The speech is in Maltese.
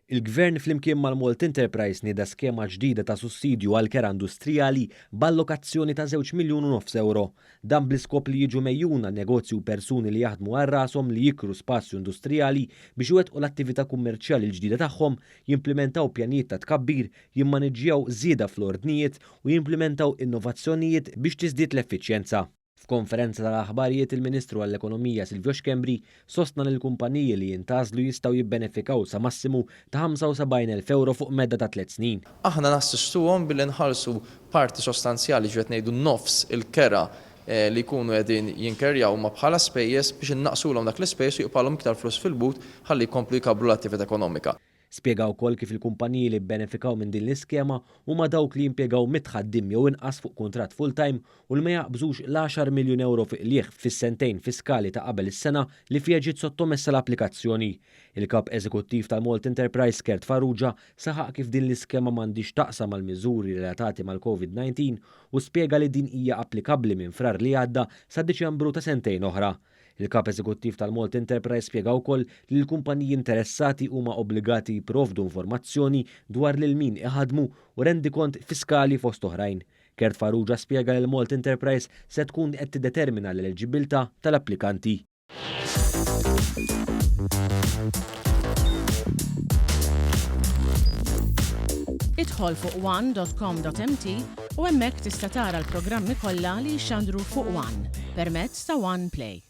Il-Gvern flimkien mal-Malt Enterprise nieda skema ġdida ta' sussidju għal kera industrijali b'allokazzjoni ta' 2.5 miljun euro. Dan bl-iskop li jiġu mejjuna negozju persuni li jaħdmu għal rashom li jikru spazju industrijali biex iwettqu l-attività kummerċjali l-ġdida tagħhom, jimplementaw pjanijiet ta' tkabbir, jimmaneġġjaw żieda fl-ordnijiet u jimplementaw innovazzjonijiet biex tiżdied l-effiċjenza. F'konferenza tal-aħbarijiet il-Ministru għall-Ekonomija Silvio Xkembri sostna li l-kumpaniji li jintażlu jistgħu jibbenefikaw sa massimu ta' 75,000 euro fuq medda ta' 3 snin. Aħna nassistuhom billi nħallsu parti sostanzjali ġiet ngħidu nofs il-kera li jkunu qegħdin jinkerjaw ma bħala spejjeż biex innaqsulhom dak l-ispejjeż u jqbalhom iktar flus fil-but ħalli jkomplu jkabbru l-attività ekonomika. Spjegaw ukoll kif il-kumpaniji li benefikaw minn din l-iskema huma dawk li jimpjegaw mitħaddim jew inqas fuq kuntratt full-time u li ma jaqbżux l-10 miljun euro fiqlieħ fis-sentejn fiskali ta' qabel is-sena li fiha ġiet sottomessa l-applikazzjoni. Il-kap eżekuttiv tal-Malt Enterprise Gert Farrugia saħaq kif din l-iskema m'għandix taqsam mal-miżuri relatati mal-COVID-19 u spjega li din hija applikabbli minn frar li għadda sa' Diċembru ta' sentejn oħra. Il-kap eżekuttiv tal-Malt Enterprise spjega wkoll li l-kumpaniji interessati huma obbligati jipprovdu informazzjoni dwar lil min iħadmu u rendikont fiskali fost oħrajn. Gert Farrugia spjega li l-Malt Enterprise se tkun qed tiddetermina l-eliġibilità tal-applikanti. Idħol fuq one.com.mt u hemmhekk tista' tara l-programmi kollha li jxandru fuq One permezz ta' One Play.